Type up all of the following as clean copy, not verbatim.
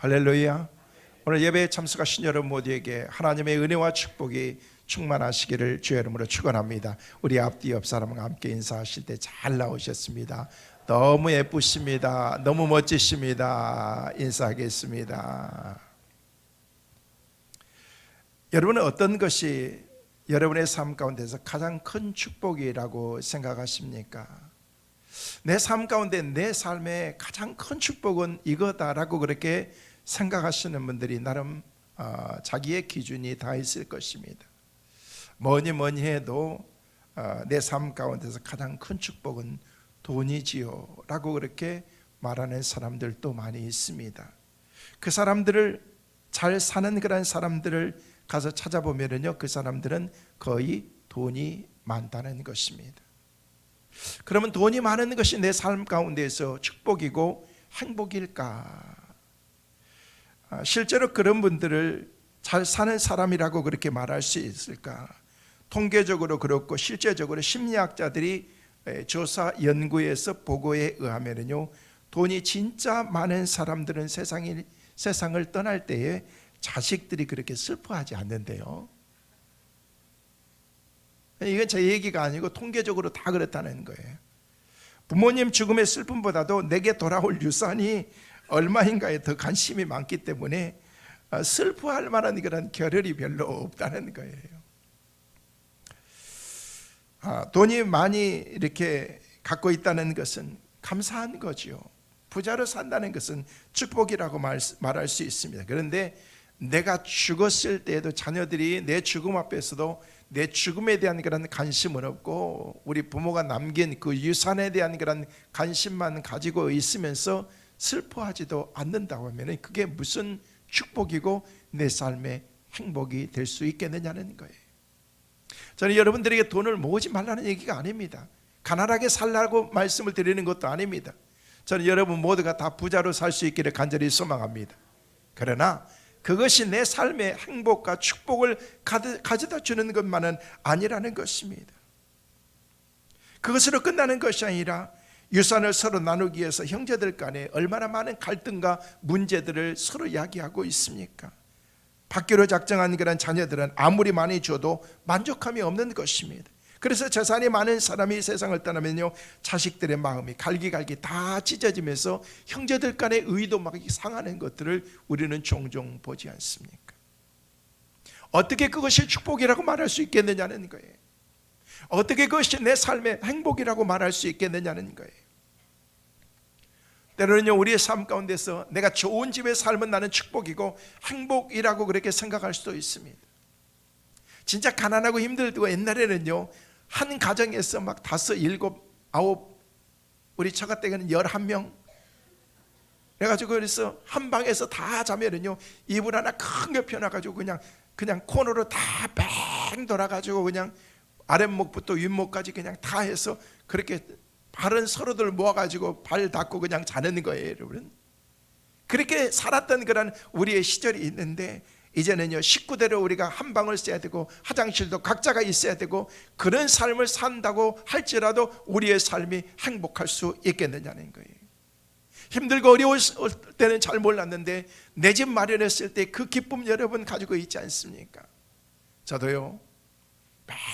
할렐루야. 오늘 예배에 참석하신 여러분 모두에게 하나님의 은혜와 축복이 충만하시기를 주의 이름으로 축원합니다. 우리 앞뒤 옆 사람과 함께 인사하실 때 잘 나오셨습니다. 너무 예쁘십니다. 너무 멋지십니다. 인사하겠습니다. 여러분은 어떤 것이 여러분의 삶 가운데서 가장 큰 축복이라고 생각하십니까? 내 삶 가운데 내 삶의 가장 큰 축복은 이거다라고 그렇게 생각하시는 분들이 나름 자기의 기준이 다 있을 것입니다. 뭐니 해도 내 삶 가운데서 가장 큰 축복은 돈이지요 라고 그렇게 말하는 사람들도 많이 있습니다. 그 사람들을 잘 사는 그런 사람들을 가서 찾아보면요, 그 사람들은 거의 돈이 많다는 것입니다. 그러면 돈이 많은 것이 내 삶 가운데에서 축복이고 행복일까? 실제로 그런 분들을 잘 사는 사람이라고 그렇게 말할 수 있을까? 통계적으로 그렇고 실제적으로 심리학자들이 조사 연구에서 보고에 의하면요, 돈이 진짜 많은 사람들은 세상을 떠날 때에 자식들이 그렇게 슬퍼하지 않는데요. 이건 제 얘기가 아니고 통계적으로 다 그렇다는 거예요. 부모님 죽음의 슬픔보다도 내게 돌아올 유산이 얼마인가에 더 관심이 많기 때문에 슬퍼할 만한 그런 겨를이 별로 없다는 거예요. 돈이 많이 이렇게 갖고 있다는 것은 감사한 거죠. 부자로 산다는 것은 축복이라고 말할 수 있습니다. 그런데 내가 죽었을 때에도 자녀들이 내 죽음 앞에서도 내 죽음에 대한 그런 관심은 없고 우리 부모가 남긴 그 유산에 대한 그런 관심만 가지고 있으면서 슬퍼하지도 않는다고 하면 그게 무슨 축복이고 내 삶의 행복이 될 수 있겠느냐는 거예요. 저는 여러분들에게 돈을 모으지 말라는 얘기가 아닙니다. 가난하게 살라고 말씀을 드리는 것도 아닙니다. 저는 여러분 모두가 다 부자로 살 수 있기를 간절히 소망합니다. 그러나 그것이 내 삶의 행복과 축복을 가져다 주는 것만은 아니라는 것입니다. 그것으로 끝나는 것이 아니라 유산을 서로 나누기 위해서 형제들 간에 얼마나 많은 갈등과 문제들을 서로 이야기하고 있습니까? 받기로 작정한 그런 자녀들은 아무리 많이 줘도 만족함이 없는 것입니다. 그래서 재산이 많은 사람이 세상을 떠나면요, 자식들의 마음이 갈기갈기 다 찢어지면서 형제들 간의 의도 막 상하는 것들을 우리는 종종 보지 않습니까? 어떻게 그것이 축복이라고 말할 수 있겠느냐는 거예요. 어떻게 그것이 내 삶의 행복이라고 말할 수 있겠느냐는 거예요. 때로는요, 우리의 삶 가운데서 내가 좋은 집에 살면 나는 축복이고 행복이라고 그렇게 생각할 수도 있습니다. 진짜 가난하고 힘들고 옛날에는요, 한 가정에서 막 5, 7, 9, 우리 처가 때는 11명 그래가지고 그래서 한 방에서 다 자면은요, 이불 하나 큰 거 펴놔가지고 그냥 코너로 다 뺑 돌아가지고 그냥 아랫목부터 윗목까지 그냥 다 해서 그렇게 발은 서로들 모아가지고 발 닿고 그냥 자는 거예요, 여러분. 그렇게 살았던 그런 우리의 시절이 있는데 이제는요, 식구대로 우리가 한 방을 써야 되고 화장실도 각자가 있어야 되고 그런 삶을 산다고 할지라도 우리의 삶이 행복할 수 있겠느냐는 거예요. 힘들고 어려울 때는 잘 몰랐는데 내 집 마련했을 때 그 기쁨 여러분 가지고 있지 않습니까? 저도요,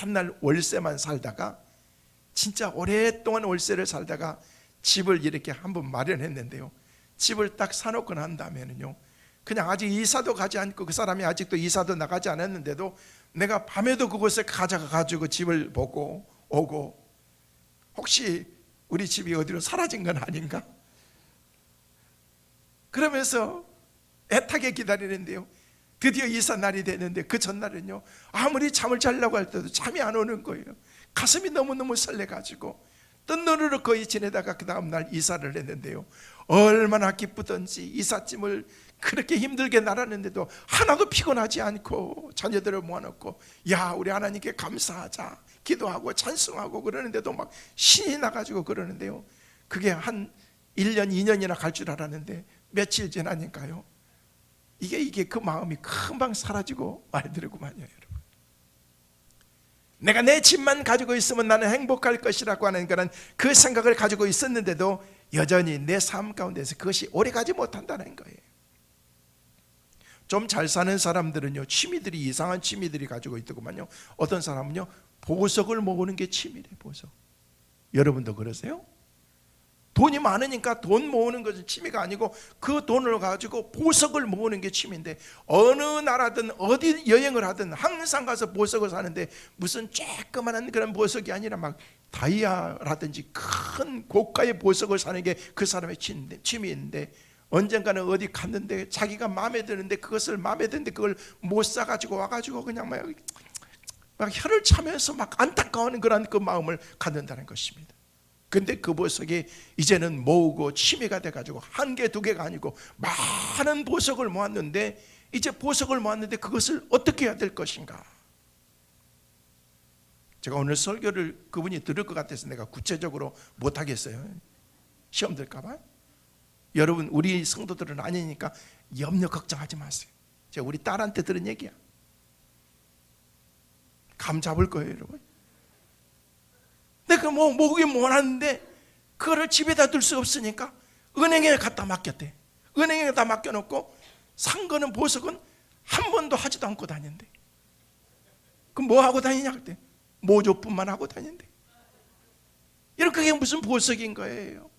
맨날 월세만 살다가 진짜 오랫동안 월세를 살다가 집을 이렇게 한번 마련했는데요, 집을 딱 사놓고 난 다음에는요, 그냥 아직 이사도 가지 않고 그 사람이 아직도 이사도 나가지 않았는데도 내가 밤에도 그곳에 가져가가지고 집을 보고 오고 혹시 우리 집이 어디로 사라진 건 아닌가? 그러면서 애타게 기다리는데요, 드디어 이사 날이 됐는데 그 전날은요, 아무리 잠을 자려고 할 때도 잠이 안 오는 거예요. 가슴이 너무너무 설레가지고 뜬 눈으로 거의 지내다가 그 다음날 이사를 했는데요, 얼마나 기쁘던지 이삿짐을 그렇게 힘들게 나눴는데도 하나도 피곤하지 않고 자녀들을 모아놓고 야, 우리 하나님께 감사하자 기도하고 찬송하고 그러는데도 막 신이 나가지고 그러는데요, 그게 한 1년 2년이나 갈 줄 알았는데 며칠 지나니까요, 이게 그 마음이 금방 사라지고 말더라고만요. 여러분, 내가 내 집만 가지고 있으면 나는 행복할 것이라고 하는 그런 그 생각을 가지고 있었는데도 여전히 내 삶 가운데서 그것이 오래가지 못한다는 거예요. 좀 잘 사는 사람들은요, 취미들이 이상한 취미들이 가지고 있더구만요. 어떤 사람은요, 보석을 모으는 게 취미래. 보석. 여러분도 그러세요? 돈이 많으니까 돈 모으는 것은 취미가 아니고 그 돈을 가지고 보석을 모으는 게 취미인데, 어느 나라든 어디 여행을 하든 항상 가서 보석을 사는데, 무슨 쬐끄만한 그런 보석이 아니라 막 다이아라든지 큰 고가의 보석을 사는 게 그 사람의 취미인데, 언젠가는 어디 갔는데 자기가 마음에 드는데 그걸 못 사가지고 와가지고 그냥 막 혀를 차면서 막 안타까워하는 그런 그 마음을 갖는다는 것입니다. 근데 그 보석이 이제는 모으고 취미가 돼가지고 한 개, 두 개가 아니고 많은 보석을 모았는데, 이제 보석을 모았는데 그것을 어떻게 해야 될 것인가? 제가 오늘 설교를 그분이 들을 것 같아서 내가 구체적으로 못하겠어요. 시험 들까봐. 여러분, 우리 성도들은 아니니까 염려 걱정하지 마세요. 제가 우리 딸한테 들은 얘기야. 감 잡을 거예요, 여러분. 내가 모으긴 모았는데 그거를 집에다 둘 수 없으니까 은행에 갖다 맡겼대. 은행에 갖다 맡겨놓고 산 거는, 보석은 한 번도 하지도 않고 다닌대. 그럼 뭐 하고 다니냐 그때? 모조뿐만 하고 다닌대. 이런, 그게 무슨 보석인 거예요?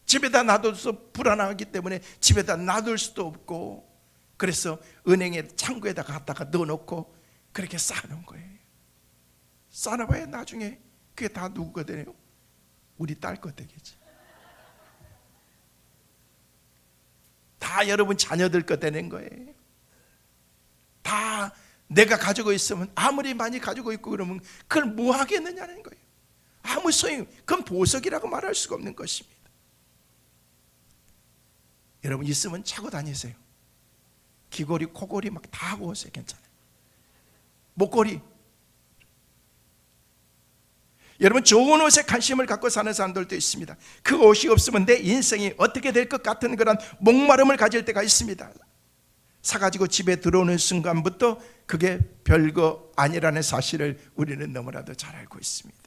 집에다 놔둬서 불안하기 때문에 집에다 놔둘 수도 없고, 그래서 은행에 창고에다가 갖다가 넣어놓고 그렇게 쌓아놓은 거예요. 쌓아봐야 나중에 그게 다 누구 거 되네요? 우리 딸 거 되겠지. 다 여러분 자녀들 거 되는 거예요. 다 내가 가지고 있으면, 아무리 많이 가지고 있고 그러면 그걸 뭐 하겠느냐는 거예요. 아무 소용, 그건 보석이라고 말할 수가 없는 것입니다. 여러분, 있으면 차고 다니세요. 귀걸이, 코걸이 막 다 하고 오세요. 괜찮아요. 목걸이. 여러분, 좋은 옷에 관심을 갖고 사는 사람들도 있습니다. 그 옷이 없으면 내 인생이 어떻게 될 것 같은 그런 목마름을 가질 때가 있습니다. 사가지고 집에 들어오는 순간부터 그게 별거 아니라는 사실을 우리는 너무나도 잘 알고 있습니다.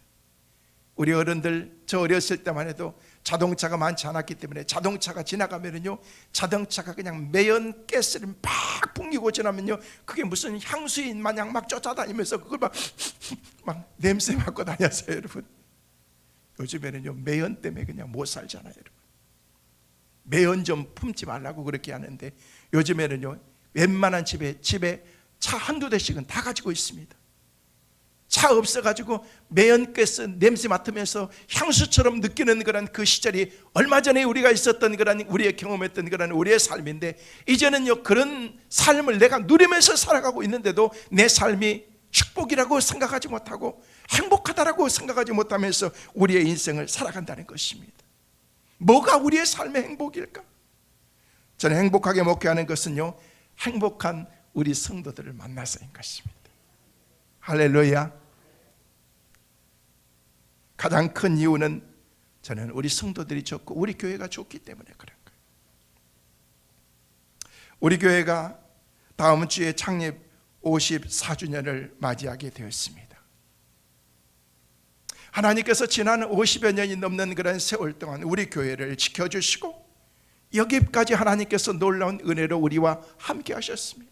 우리 어른들, 저 어렸을 때만 해도 자동차가 많지 않았기 때문에 자동차가 지나가면요, 자동차가 그냥 매연 가스를 막 풍기고 지나면요, 그게 무슨 향수인 마냥 막 쫓아다니면서 그걸 막 냄새 맡고 다녔어요, 여러분. 요즘에는요, 매연 때문에 그냥 못 살잖아요, 여러분. 매연 좀 품지 말라고 그렇게 하는데, 요즘에는요, 웬만한 집에 차 한두 대씩은 다 가지고 있습니다. 차 없어가지고 매연가스 냄새 맡으면서 향수처럼 느끼는 그런 그 시절이 얼마 전에 우리가 있었던 그런, 우리의 경험했던 그런 우리의 삶인데, 이제는요, 그런 삶을 내가 누리면서 살아가고 있는데도 내 삶이 축복이라고 생각하지 못하고 행복하다라고 생각하지 못하면서 우리의 인생을 살아간다는 것입니다. 뭐가 우리의 삶의 행복일까? 저는 행복하게 목회하는 것은요, 행복한 우리 성도들을 만나서인 것입니다. 할렐루야. 가장 큰 이유는 저는 우리 성도들이 좋고 우리 교회가 좋기 때문에 그런 거예요. 우리 교회가 다음 주에 창립 54주년을 맞이하게 되었습니다. 하나님께서 지난 50여 년이 넘는 그런 세월 동안 우리 교회를 지켜주시고 여기까지 하나님께서 놀라운 은혜로 우리와 함께 하셨습니다.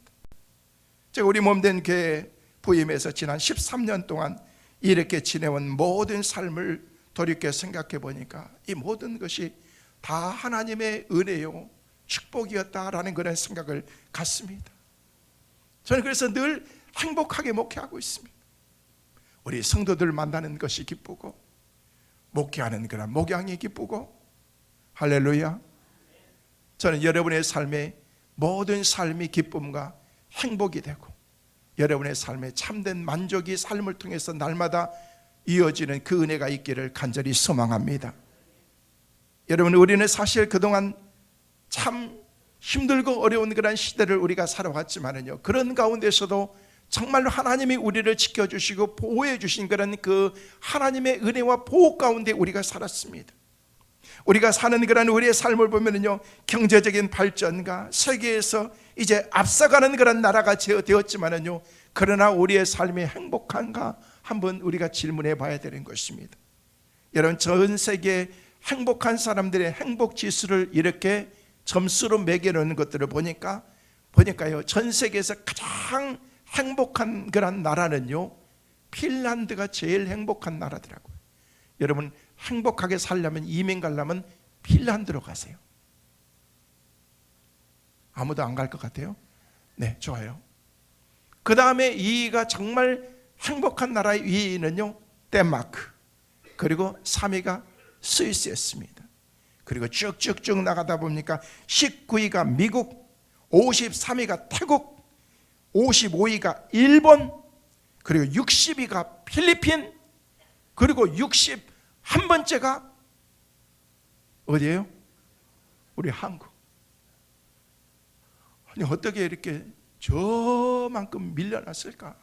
제가 우리 몸된 교회 부임해서 지난 13년 동안 이렇게 지내온 모든 삶을 돌이켜 생각해 보니까 이 모든 것이 다 하나님의 은혜요, 축복이었다라는 그런 생각을 갖습니다. 저는 그래서 늘 행복하게 목회하고 있습니다. 우리 성도들 만나는 것이 기쁘고, 목회하는 그런 목양이 기쁘고, 할렐루야. 저는 여러분의 삶에 모든 삶이 기쁨과 행복이 되고, 여러분의 삶에 참된 만족이 삶을 통해서 날마다 이어지는 그 은혜가 있기를 간절히 소망합니다. 여러분, 우리는 사실 그동안 참 힘들고 어려운 그런 시대를 우리가 살아왔지만은요, 그런 가운데서도 정말로 하나님이 우리를 지켜주시고 보호해 주신 그런 그 하나님의 은혜와 보호 가운데 우리가 살았습니다. 우리가 사는 그런 우리의 삶을 보면은요, 경제적인 발전과 세계에서 이제 앞서가는 그런 나라가 되었지만은요, 그러나 우리의 삶이 행복한가 한번 우리가 질문해 봐야 되는 것입니다. 여러분, 전 세계 행복한 사람들의 행복 지수를 이렇게 점수로 매겨놓는 것들을 보니까 보니까요, 전 세계에서 가장 행복한 그런 나라는요, 핀란드가 제일 행복한 나라더라고요. 여러분, 행복하게 살려면, 이민 가려면 핀란드로 가세요. 아무도 안 갈 것 같아요? 네, 좋아요. 그 다음에 2위가 정말 행복한 나라의 2위는요, 덴마크. 그리고 3위가 스위스였습니다. 그리고 쭉쭉쭉 나가다 보니까 19위가 미국, 53위가 태국, 55위가 일본, 그리고 60위가 필리핀, 그리고 61번째가 어디예요? 우리 한국. 아니, 어떻게 이렇게 저만큼 밀려났을까?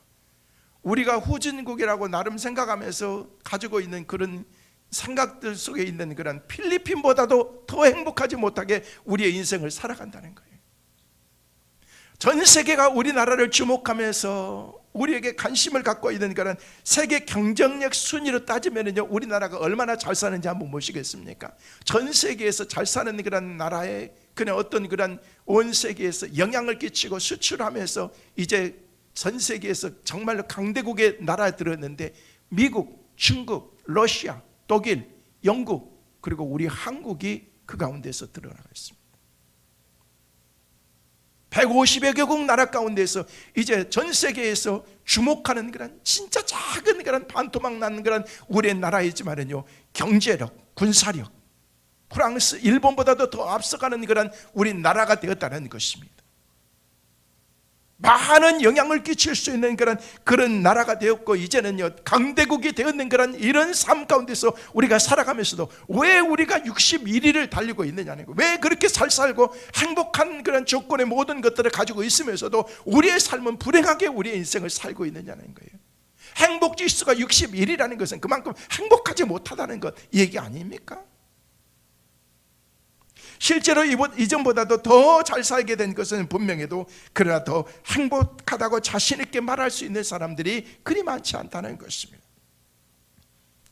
우리가 후진국이라고 나름 생각하면서 가지고 있는 그런 생각들 속에 있는 그런 필리핀보다도 더 행복하지 못하게 우리의 인생을 살아간다는 거예요. 전 세계가 우리나라를 주목하면서 우리에게 관심을 갖고 있는 그런 세계 경쟁력 순위로 따지면요, 우리나라가 얼마나 잘 사는지 한번 보시겠습니까? 전 세계에서 잘 사는 그런 나라에 그냥 어떤 그런 온 세계에서 영향을 끼치고 수출하면서 이제 전 세계에서 정말로 강대국의 나라에 들었는데, 미국, 중국, 러시아, 독일, 영국, 그리고 우리 한국이 그 가운데서 드러나고 있습니다. 150여 개국 나라 가운데서 이제 전 세계에서 주목하는 그런 진짜 작은 그런 반토막 나는 그런 우리의 나라이지만은요, 경제력, 군사력, 프랑스, 일본보다도 더 앞서가는 그런 우리 나라가 되었다는 것입니다. 많은 영향을 끼칠 수 있는 그런 나라가 되었고, 이제는요, 강대국이 되었는 그런 이런 삶 가운데서 우리가 살아가면서도 왜 우리가 61위를 달리고 있느냐는 거예요. 왜 그렇게 잘 살고 행복한 그런 조건의 모든 것들을 가지고 있으면서도 우리의 삶은 불행하게 우리의 인생을 살고 있느냐는 거예요. 행복지수가 61이라는 것은 그만큼 행복하지 못하다는 것 얘기 아닙니까? 실제로 이전보다도 더 잘 살게 된 것은 분명해도, 그러나 더 행복하다고 자신 있게 말할 수 있는 사람들이 그리 많지 않다는 것입니다.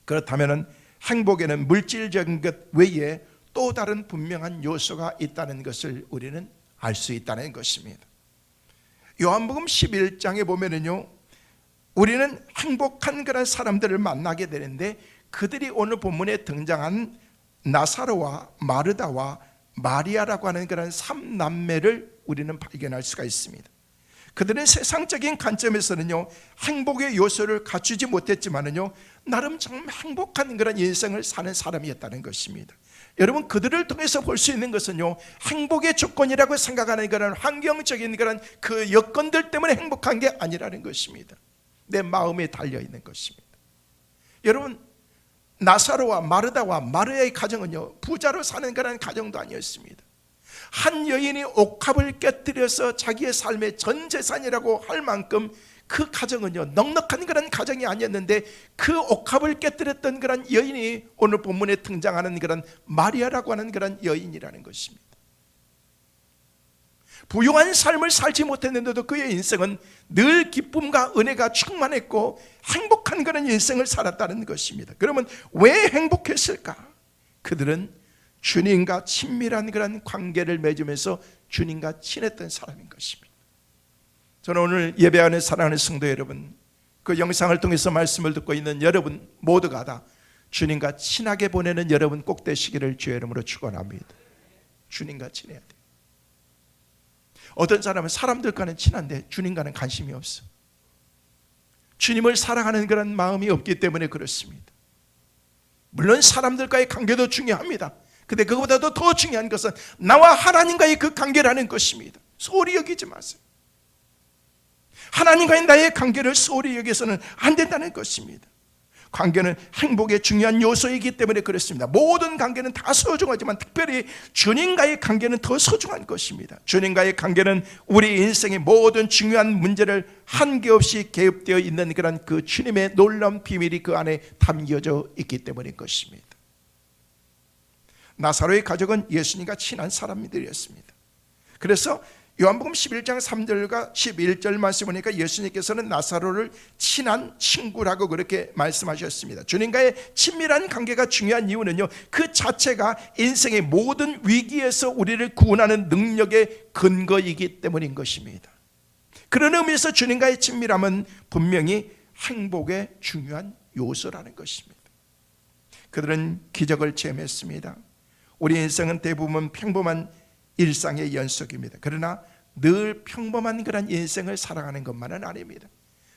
그렇다면 행복에는 물질적인 것 외에 또 다른 분명한 요소가 있다는 것을 우리는 알 수 있다는 것입니다. 요한복음 11장에 보면은요, 우리는 행복한 그런 사람들을 만나게 되는데, 그들이 오늘 본문에 등장한 나사로와 마르다와 마리아라고 하는 그런 3남매를 우리는 발견할 수가 있습니다. 그들은 세상적인 관점에서는요, 행복의 요소를 갖추지 못했지만은요, 나름 정말 행복한 그런 인생을 사는 사람이었다는 것입니다. 여러분, 그들을 통해서 볼 수 있는 것은요, 행복의 조건이라고 생각하는 그런 환경적인 그런 그 여건들 때문에 행복한 게 아니라는 것입니다. 내 마음에 달려 있는 것입니다. 여러분, 나사로와 마르다와 마리아의 가정은요, 부자로 사는 그런 가정도 아니었습니다. 한 여인이 옥합을 깨뜨려서 자기의 삶의 전 재산이라고 할 만큼 그 가정은요, 넉넉한 그런 가정이 아니었는데, 그 옥합을 깨뜨렸던 그런 여인이 오늘 본문에 등장하는 그런 마리아라고 하는 그런 여인이라는 것입니다. 부유한 삶을 살지 못했는데도 그의 인생은 늘 기쁨과 은혜가 충만했고 행복한 그런 인생을 살았다는 것입니다. 그러면 왜 행복했을까? 그들은 주님과 친밀한 그런 관계를 맺으면서 주님과 친했던 사람인 것입니다. 저는 오늘 예배하는 사랑하는 성도 여러분, 그 영상을 통해서 말씀을 듣고 있는 여러분 모두가 다 주님과 친하게 보내는 여러분 꼭 되시기를 주의 이름으로 축원합니다. 주님과 친해야 돼요. 어떤 사람은 사람들과는 친한데 주님과는 관심이 없어. 주님을 사랑하는 그런 마음이 없기 때문에 그렇습니다. 물론 사람들과의 관계도 중요합니다. 근데 그것보다도 더 중요한 것은 나와 하나님과의 그 관계라는 것입니다. 소홀히 여기지 마세요. 하나님과의 나의 관계를 소홀히 여기서는 안 된다는 것입니다. 관계는 행복의 중요한 요소이기 때문에 그렇습니다. 모든 관계는 다 소중하지만 특별히 주님과의 관계는 더 소중한 것입니다. 주님과의 관계는 우리 인생의 모든 중요한 문제를 한계없이 개입되어 있는 그런 그 주님의 놀라운 비밀이 그 안에 담겨져 있기 때문인 것입니다. 나사로의 가족은 예수님과 친한 사람들이었습니다. 그래서 요한복음 11장 3절과 11절 말씀 보니까 예수님께서는 나사로를 친한 친구라고 그렇게 말씀하셨습니다. 주님과의 친밀한 관계가 중요한 이유는요, 그 자체가 인생의 모든 위기에서 우리를 구원하는 능력의 근거이기 때문인 것입니다. 그런 의미에서 주님과의 친밀함은 분명히 행복의 중요한 요소라는 것입니다. 그들은 기적을 체험했습니다. 우리 인생은 대부분 평범한 일상의 연속입니다. 그러나 늘 평범한 그런 인생을 살아가는 것만은 아닙니다.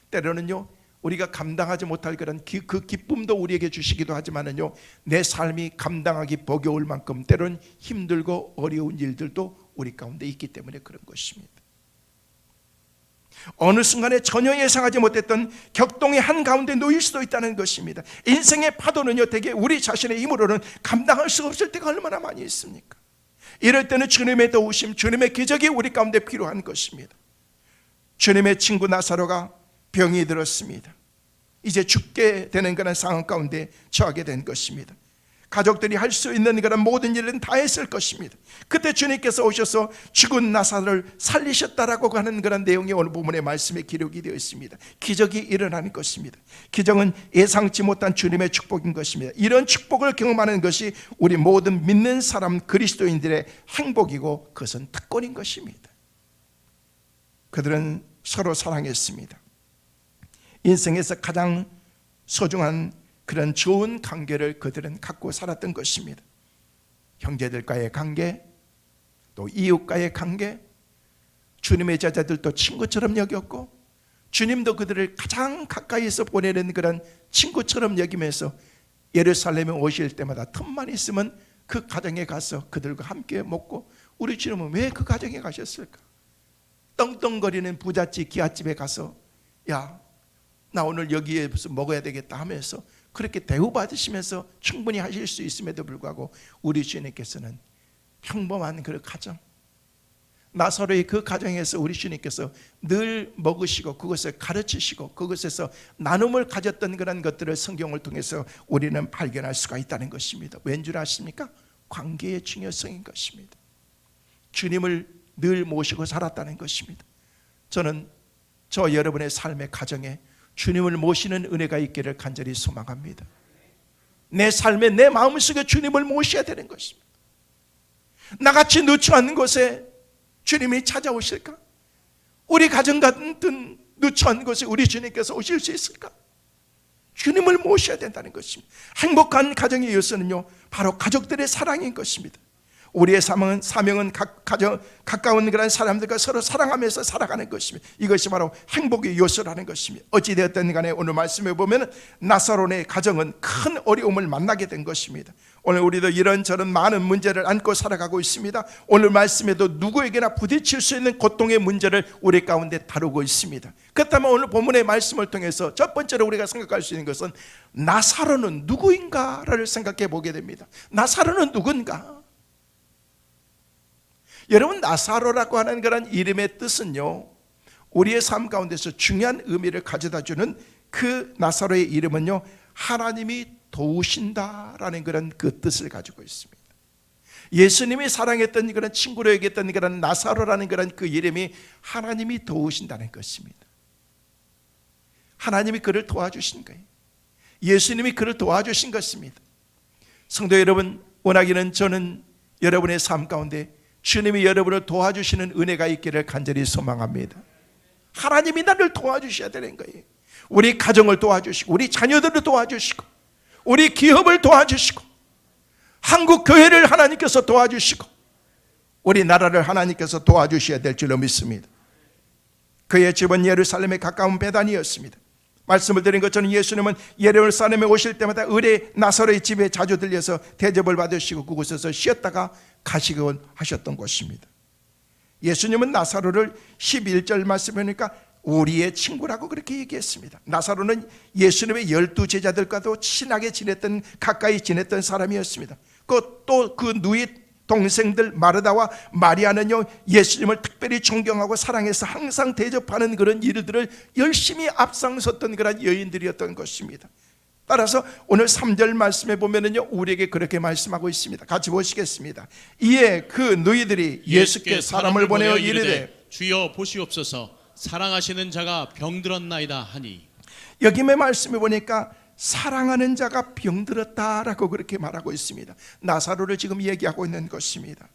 때로는요, 우리가 감당하지 못할 그런 그 기쁨도 우리에게 주시기도 하지만은요, 내 삶이 감당하기 버거울 만큼 때로는 힘들고 어려운 일들도 우리 가운데 있기 때문에 그런 것입니다. 어느 순간에 전혀 예상하지 못했던 격동의 한가운데 놓일 수도 있다는 것입니다. 인생의 파도는요, 대개 우리 자신의 힘으로는 감당할 수 없을 때가 얼마나 많이 있습니까? 이럴 때는 주님의 도우심, 주님의 기적이 우리 가운데 필요한 것입니다. 주님의 친구 나사로가 병이 들었습니다. 이제 죽게 되는 그런 상황 가운데 처하게 된 것입니다. 가족들이 할 수 있는 그런 모든 일은 다 했을 것입니다. 그때 주님께서 오셔서 죽은 나사로를 살리셨다라고 하는 그런 내용이 오늘 본문의 말씀에 기록이 되어 있습니다. 기적이 일어나는 것입니다. 기적은 예상치 못한 주님의 축복인 것입니다. 이런 축복을 경험하는 것이 우리 모든 믿는 사람 그리스도인들의 행복이고 그것은 특권인 것입니다. 그들은 서로 사랑했습니다. 인생에서 가장 소중한 그런 좋은 관계를 그들은 갖고 살았던 것입니다. 형제들과의 관계, 또 이웃과의 관계, 주님의 제자들도 친구처럼 여겼고 주님도 그들을 가장 가까이서 보내는 그런 친구처럼 여기면서 예루살렘에 오실 때마다 틈만 있으면 그 가정에 가서 그들과 함께 먹고, 우리 주님은 왜 그 가정에 가셨을까? 떵떵거리는 부잣집 기아집에 가서 야, 나 오늘 여기에 무슨 먹어야 되겠다 하면서 그렇게 대우받으시면서 충분히 하실 수 있음에도 불구하고 우리 주님께서는 평범한 그 가정, 나사로의 그 가정에서 우리 주님께서 늘 먹으시고 그것을 가르치시고 그것에서 나눔을 가졌던 그런 것들을 성경을 통해서 우리는 발견할 수가 있다는 것입니다. 왠 줄 아십니까? 관계의 중요성인 것입니다. 주님을 늘 모시고 살았다는 것입니다. 저는 저 여러분의 삶의 가정에 주님을 모시는 은혜가 있기를 간절히 소망합니다. 내 삶에 내 마음속에 주님을 모셔야 되는 것입니다. 나같이 누추한 곳에 주님이 찾아오실까? 우리 가정 같은 누추한 곳에 우리 주님께서 오실 수 있을까? 주님을 모셔야 된다는 것입니다. 행복한 가정의 요소는요, 바로 가족들의 사랑인 것입니다. 우리의 사명은 가까운 그런 사람들과 서로 사랑하면서 살아가는 것입니다. 이것이 바로 행복의 요소라는 것입니다. 어찌되었든 간에 오늘 말씀에 보면 나사로의 가정은 큰 어려움을 만나게 된 것입니다. 오늘 우리도 이런저런 많은 문제를 안고 살아가고 있습니다. 오늘 말씀에도 누구에게나 부딪힐 수 있는 고통의 문제를 우리 가운데 다루고 있습니다. 그렇다면 오늘 본문의 말씀을 통해서 첫 번째로 우리가 생각할 수 있는 것은 나사로는 누구인가를 생각해 보게 됩니다. 나사로는 누군가? 여러분, 나사로라고 하는 그런 이름의 뜻은요, 우리의 삶 가운데서 중요한 의미를 가져다주는 그 나사로의 이름은요, 하나님이 도우신다라는 그런 그 뜻을 가지고 있습니다. 예수님이 사랑했던 그런 친구로 여겼던 그런 나사로라는 그런 그 이름이 하나님이 도우신다는 것입니다. 하나님이 그를 도와주신 거예요. 예수님이 그를 도와주신 것입니다. 성도 여러분, 원하기는 저는 여러분의 삶 가운데 주님이 여러분을 도와주시는 은혜가 있기를 간절히 소망합니다. 하나님이 나를 도와주셔야 되는 거예요. 우리 가정을 도와주시고 우리 자녀들을 도와주시고 우리 기업을 도와주시고 한국 교회를 하나님께서 도와주시고 우리 나라를 하나님께서 도와주셔야 될 줄로 믿습니다. 그의 집은 예루살렘에 가까운 베단이었습니다. 말씀을 드린 것처럼 예수님은 예루살렘에 오실 때마다 의뢰 나사로의 집에 자주 들려서 대접을 받으시고 그곳에서 쉬었다가 가시곤 하셨던 곳입니다. 예수님은 나사로를 11절 말씀이니까 우리의 친구라고 그렇게 얘기했습니다. 나사로는 예수님의 12제자들과도 친하게 지냈던, 가까이 지냈던 사람이었습니다. 또 그 누이 동생들 마르다와 마리아는요, 예수님을 특별히 존경하고 사랑해서 항상 대접하는 그런 일들을 열심히 앞장섰던 그런 여인들이었던 것입니다. 따라서 오늘 3절 말씀에 보면은요, 우리에게 그렇게 말씀하고 있습니다. 같이 보시겠습니다. 이에 그 누이들이 예수께 사람을 보내어 이르되 주여 보시옵소서 사랑하시는 자가 병들었나이다 하니. 여기의 말씀에 보니까 사랑하는 자가 병들었다라고 그렇게 말하고 있습니다. 나사로를 지금 얘기하고 있는 것입니다.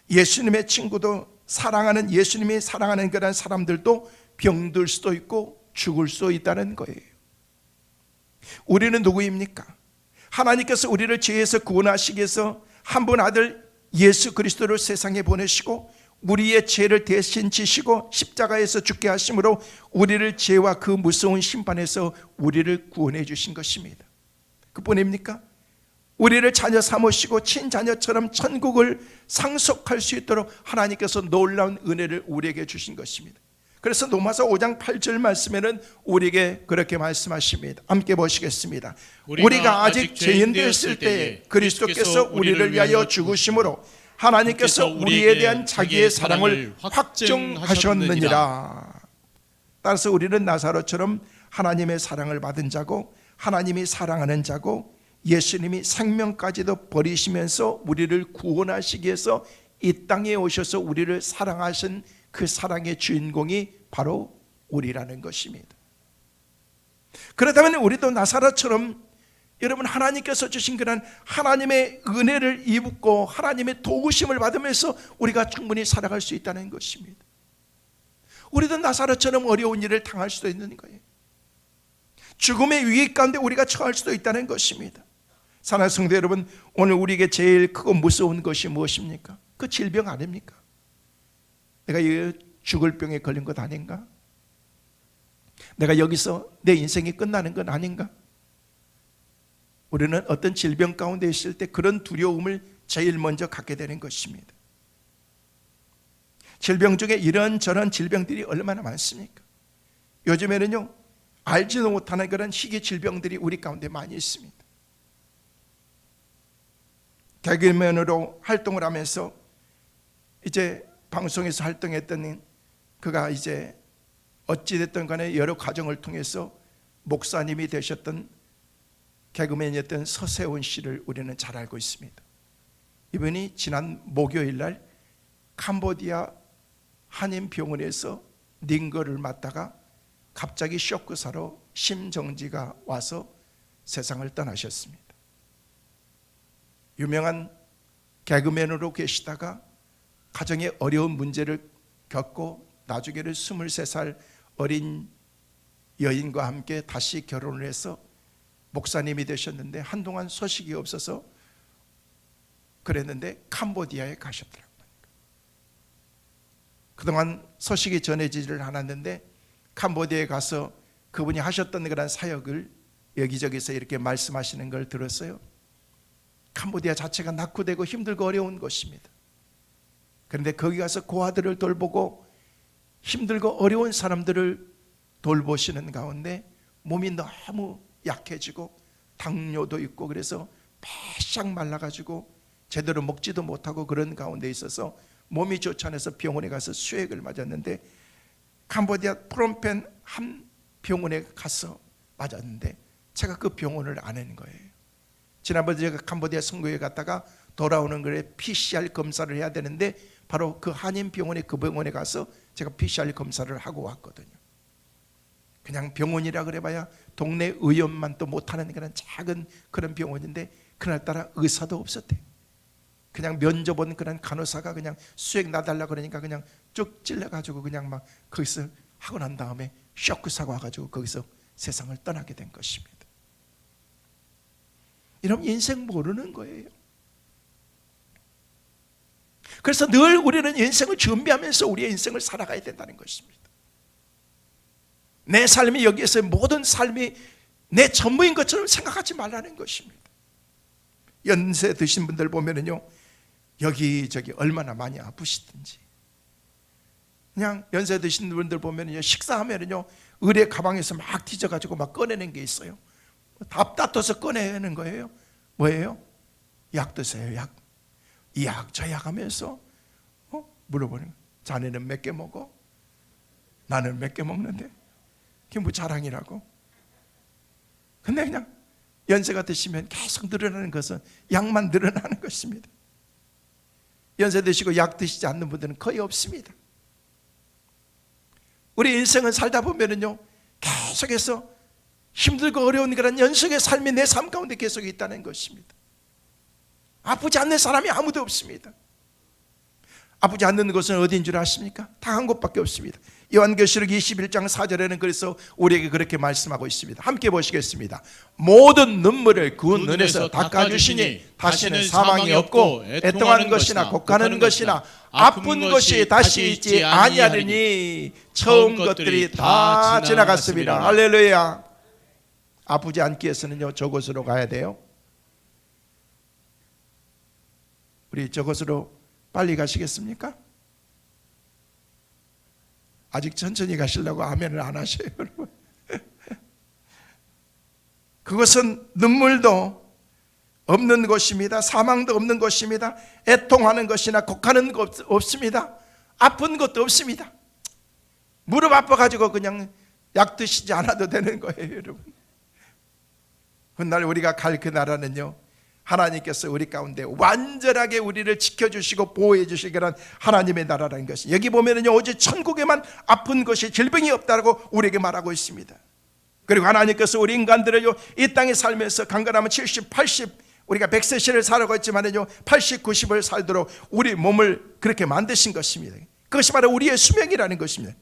예수님의 친구도 사랑하는, 예수님이 사랑하는 그런 사람들도 병들 수도 있고 죽을 수도 있다는 거예요. 우리는 누구입니까? 하나님께서 우리를 죄에서 구원하시기 위해서 한 분 아들 예수 그리스도를 세상에 보내시고 우리의 죄를 대신 지시고 십자가에서 죽게 하심으로 우리를 죄와 그 무서운 심판에서 우리를 구원해 주신 것입니다. 그뿐입니까? 우리를 자녀 삼으시고 친자녀처럼 천국을 상속할 수 있도록 하나님께서 놀라운 은혜를 우리에게 주신 것입니다. 그래서 로마서 5장 8절 말씀에는 우리에게 그렇게 말씀하십니다. 함께 보시겠습니다. 우리가 아직 죄인 되었을 때에 그리스도께서 우리를 위하여 죽으심으로 하나님께서 우리에 대한 자기의 사랑을 확증하셨느니라. 따라서 우리는 나사로처럼 하나님의 사랑을 받은 자고 하나님이 사랑하는 자고 예수님이 생명까지도 버리시면서 우리를 구원하시기 위해서 이 땅에 오셔서 우리를 사랑하신 그 사랑의 주인공이 바로 우리라는 것입니다. 그렇다면 우리도 나사로처럼 여러분 하나님께서 주신 그런 하나님의 은혜를 입고 하나님의 도우심을 받으면서 우리가 충분히 살아갈 수 있다는 것입니다. 우리도 나사로처럼 어려운 일을 당할 수도 있는 거예요. 죽음의 위기 가운데 우리가 처할 수도 있다는 것입니다. 사랑하는 성도 여러분, 오늘 우리에게 제일 크고 무서운 것이 무엇입니까? 그 질병 아닙니까? 내가 죽을 병에 걸린 것 아닌가? 내가 여기서 내 인생이 끝나는 건 아닌가? 우리는 어떤 질병 가운데 있을 때 그런 두려움을 제일 먼저 갖게 되는 것입니다. 질병 중에 이런저런 질병들이 얼마나 많습니까? 요즘에는요, 알지도 못하는 그런 희귀 질병들이 우리 가운데 많이 있습니다. 개그맨으로 활동을 하면서 이제 방송에서 활동했던 그가 이제 어찌됐든 간에 여러 과정을 통해서 목사님이 되셨던 개그맨이었던 서세훈 씨를 우리는 잘 알고 있습니다. 이분이 지난 목요일 날 캄보디아 한인병원에서 링거를 맞다가 갑자기 쇼크사로 심정지가 와서 세상을 떠나셨습니다. 유명한 개그맨으로 계시다가 가정의 어려운 문제를 겪고 나중에는 23살 어린 여인과 함께 다시 결혼을 해서 목사님이 되셨는데 한동안 소식이 없어서 그랬는데 캄보디아에 가셨더라고요. 그동안 소식이 전해지지를 않았는데 캄보디아에 가서 그분이 하셨던 그런 사역을 여기저기서 이렇게 말씀하시는 걸 들었어요. 캄보디아 자체가 낙후되고 힘들고 어려운 곳입니다. 그런데 거기 가서 고아들을 돌보고 힘들고 어려운 사람들을 돌보시는 가운데 몸이 너무 약해지고 당뇨도 있고 그래서 바싹 말라가지고 제대로 먹지도 못하고 그런 가운데 있어서 몸이 좋지 않아서 병원에 가서 수액을 맞았는데 캄보디아 프롬펜 한 병원에 가서 맞았는데 제가 그 병원을 아는 거예요. 지난번에 제가 캄보디아 선교에 갔다가 돌아오는 거에 PCR 검사를 해야 되는데 바로 그 한인병원에 그 병원에 가서 제가 PCR 검사를 하고 왔거든요. 그냥 병원이라 그래봐야 동네 의원만 또 못하는 그런 작은 그런 병원인데 그날따라 의사도 없었대. 그냥 면접 온 그런 간호사가 그냥 수액 놔달라 그러니까 그냥 쭉 찔러가지고 그냥 막 거기서 하고 난 다음에 쇼크 사고 와가지고 거기서 세상을 떠나게 된 것입니다. 이러면 인생 모르는 거예요. 그래서 늘 우리는 인생을 준비하면서 우리의 인생을 살아가야 된다는 것입니다. 내 삶이 여기에서 모든 삶이 내 전부인 것처럼 생각하지 말라는 것입니다. 연세 드신 분들 보면은요, 여기저기 얼마나 많이 아프시든지 그냥 연세 드신 분들 보면은요, 식사하면은요 의뢰 가방에서 막 뒤져가지고 막 꺼내는 게 있어요. 답 따떠서 꺼내는 거예요. 뭐예요? 약 드세요. 약. 이 약 저 약 하면서 물어보는 거예요. 자네는 몇 개 먹어? 나는 몇 개 먹는데 그게 뭐 자랑이라고? 근데 그냥 연세가 드시면 계속 늘어나는 것은 약만 늘어나는 것입니다. 연세 드시고 약 드시지 않는 분들은 거의 없습니다. 우리 인생을 살다 보면은요, 계속해서 힘들고 어려운 그런 연속의 삶이 내 삶 가운데 계속 있다는 것입니다. 아프지 않는 사람이 아무도 없습니다. 아프지 않는 곳은 어디인 줄 아십니까? 다 한 곳밖에 없습니다. 요한계시록 21장 4절에는 그래서 우리에게 그렇게 말씀하고 있습니다. 함께 보시겠습니다. 모든 눈물을 그 눈에서 닦아주시니 다시는 사망이 없고 애통하는 것이나 곡하는 것이나 아픈 것이 다시 있지 아니하리니 처음 것들이 다 지나갔습니다. 할렐루야. 아프지 않기 위해서는요, 저곳으로 가야 돼요. 우리 저곳으로 빨리 가시겠습니까? 아직 천천히 가시려고 아멘을 안 하셔요, 여러분. 그것은 눈물도 없는 곳입니다. 사망도 없는 곳입니다. 애통하는 것이나 곡하는 것 없습니다. 아픈 것도 없습니다. 무릎 아파가지고 그냥 약 드시지 않아도 되는 거예요, 여러분. 훗날 우리가 갈 그 나라는요, 하나님께서 우리 가운데 완전하게 우리를 지켜주시고 보호해 주실 그런 하나님의 나라라는 것이, 여기 보면은요, 오직 천국에만 아픈 것이 질병이 없다고 우리에게 말하고 있습니다. 그리고 하나님께서 우리 인간들을요, 이 땅에 살면서 강건하면 70, 80, 우리가 100세 시를 살아가고 있지만은요, 80, 90을 살도록 우리 몸을 그렇게 만드신 것입니다. 그것이 바로 우리의 수명이라는 것입니다.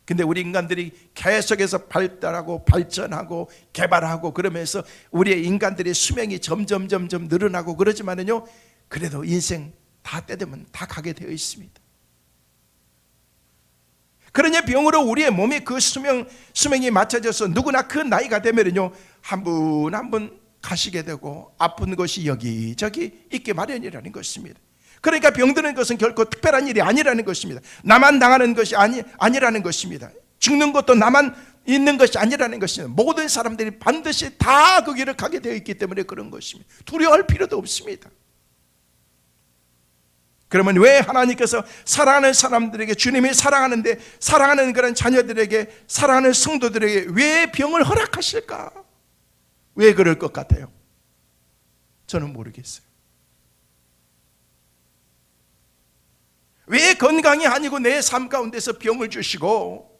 근데 우리 인간들이 계속해서 발달하고 발전하고 개발하고 그러면서 우리의 인간들의 수명이 점점 늘어나고 그러지만은요, 그래도 인생 다 때 되면 다 가게 되어 있습니다. 그러니 병으로 우리의 몸이 그 수명이 맞춰져서 누구나 그 나이가 되면은요, 한 분 한 분 가시게 되고 아픈 것이 여기저기 있게 마련이라는 것입니다. 그러니까 병드는 것은 결코 특별한 일이 아니라는 것입니다. 나만 당하는 것이 아니라는 것입니다. 죽는 것도 나만 있는 것이 아니라는 것입니다. 모든 사람들이 반드시 다 그 길을 가게 되어 있기 때문에 그런 것입니다. 두려워할 필요도 없습니다. 그러면 왜 하나님께서 사랑하는 사람들에게, 주님이 사랑하는데 사랑하는 그런 자녀들에게, 사랑하는 성도들에게 왜 병을 허락하실까? 왜 그럴 것 같아요? 저는 모르겠어요. 왜 건강이 아니고 내 삶 가운데서 병을 주시고,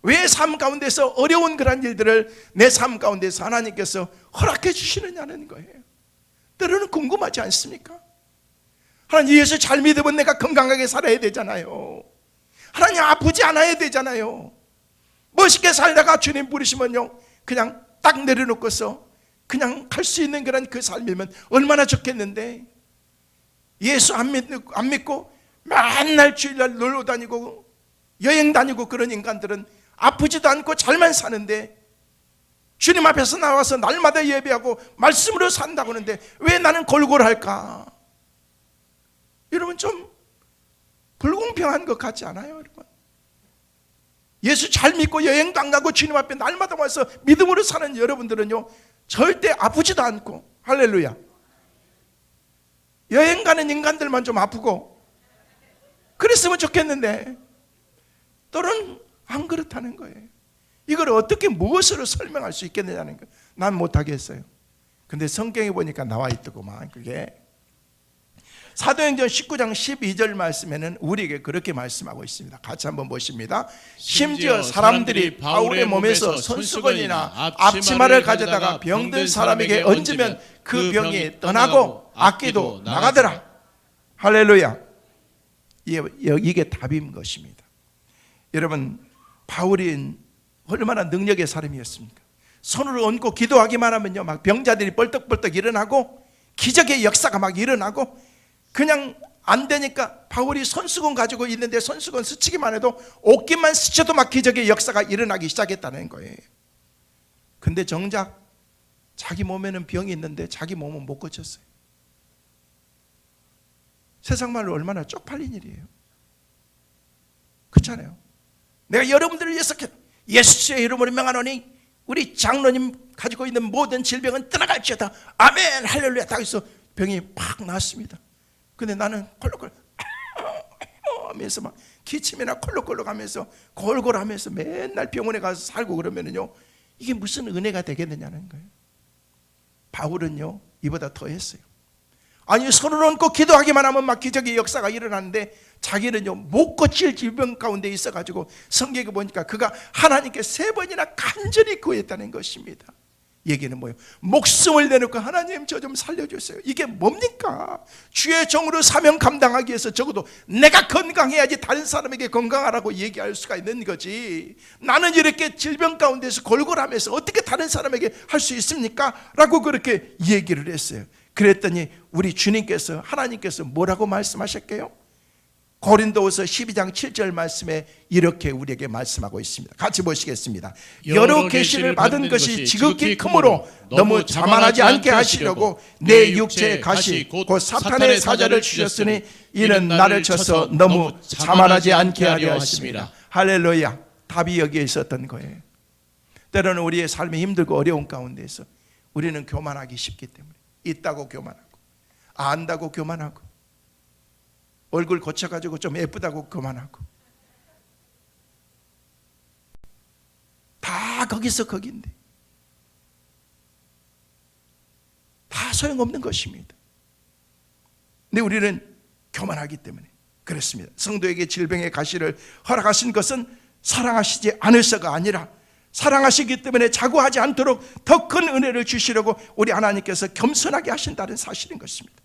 왜 삶 가운데서 어려운 그런 일들을 내 삶 가운데서 하나님께서 허락해 주시느냐는 거예요. 때로는 궁금하지 않습니까? 하나님, 예수 잘 믿으면 내가 건강하게 살아야 되잖아요. 하나님, 아프지 않아야 되잖아요. 멋있게 살다가 주님 부르시면요, 그냥 딱 내려놓고서 그냥 갈 수 있는 그런 그 삶이면 얼마나 좋겠는데, 예수 안 믿고 맨날 주일날 놀러 다니고 여행 다니고 그런 인간들은 아프지도 않고 잘만 사는데, 주님 앞에서 나와서 날마다 예배하고 말씀으로 산다고 하는데 왜 나는 골골할까? 여러분, 좀 불공평한 것 같지 않아요, 여러분? 예수 잘 믿고 여행도 안 가고 주님 앞에 날마다 와서 믿음으로 사는 여러분들은요, 절대 아프지도 않고, 할렐루야, 여행 가는 인간들만 좀 아프고 그랬으면 좋겠는데 또는 안 그렇다는 거예요. 이걸 어떻게 무엇으로 설명할 수 있겠느냐는 거예요. 난 못하겠어요. 근데 성경에 보니까 나와 있더구만. 그게 사도행전 19장 12절 말씀에는 우리에게 그렇게 말씀하고 있습니다. 같이 한번 보십니다. 심지어 사람들이 바울의 몸에서 손수건이나 앞치마를 가져다가 병든 사람에게 얹으면 그 병이 떠나고 악기도 나가더라. 할렐루야. 이게 답인 것입니다. 여러분, 바울이 얼마나 능력의 사람이었습니까? 손을 얹고 기도하기만 하면요, 막 병자들이 벌떡벌떡 일어나고 기적의 역사가 막 일어나고, 그냥 안 되니까 바울이 손수건 가지고 있는데 손수건 스치기만 해도 옷깃만 스쳐도 막 기적의 역사가 일어나기 시작했다는 거예요. 근데 정작 자기 몸에는 병이 있는데 자기 몸은 못 고쳤어요. 세상 말로 얼마나 쪽팔린 일이에요. 그렇잖아요. 내가 여러분들을 위해서 예수의 이름으로 명하노니 우리 장로님 가지고 있는 모든 질병은 떠나갈지어다. 아멘, 할렐루야. 다 해서 병이 팍 나았습니다. 근데 나는 콜록콜록 하면서 막 기침이나 콜록콜록 하면서 골골하면서 맨날 병원에 가서 살고 그러면은요, 이게 무슨 은혜가 되겠느냐는 거예요. 바울은요, 이보다 더 했어요. 아니 손을 얹고 기도하기만 하면 막 기적의 역사가 일어나는데 자기는요 못 고칠 질병 가운데 있어가지고 성경에 보니까 그가 하나님께 3번이나 간절히 구했다는 것입니다. 얘기는 뭐예요? 목숨을 내놓고 하나님 저 좀 살려주세요. 이게 뭡니까? 주의 종으로 사명 감당하기 위해서 적어도 내가 건강해야지 다른 사람에게 건강하라고 얘기할 수가 있는 거지. 나는 이렇게 질병 가운데서 골골하면서 어떻게 다른 사람에게 할 수 있습니까? 라고 그렇게 얘기를 했어요. 그랬더니 우리 주님께서 하나님께서 뭐라고 말씀하셨게요? 고린도후서 12장 7절 말씀에 이렇게 우리에게 말씀하고 있습니다. 같이 보시겠습니다. 여러 계시를 받은 것이 지극히 크므로 너무 자만하지 않게 하시려고 내 육체의 가시 곧 사탄의 사자를 주셨으니 이는 나를 쳐서 너무 자만하지 않게 하려 하십니다. 할렐루야. 답이 여기에 있었던 거예요. 때로는 우리의 삶이 힘들고 어려운 가운데서 우리는 교만하기 쉽기 때문에 있다고 교만하고 안다고 교만하고 얼굴 고쳐가지고 좀 예쁘다고 그만하고 다 거기서 거긴데 다 소용없는 것입니다. 근데 우리는 교만하기 때문에 그렇습니다. 성도에게 질병의 가시를 허락하신 것은 사랑하시지 않으셔가 아니라 사랑하시기 때문에 자고하지 않도록 더 큰 은혜를 주시려고 우리 하나님께서 겸손하게 하신다는 사실인 것입니다.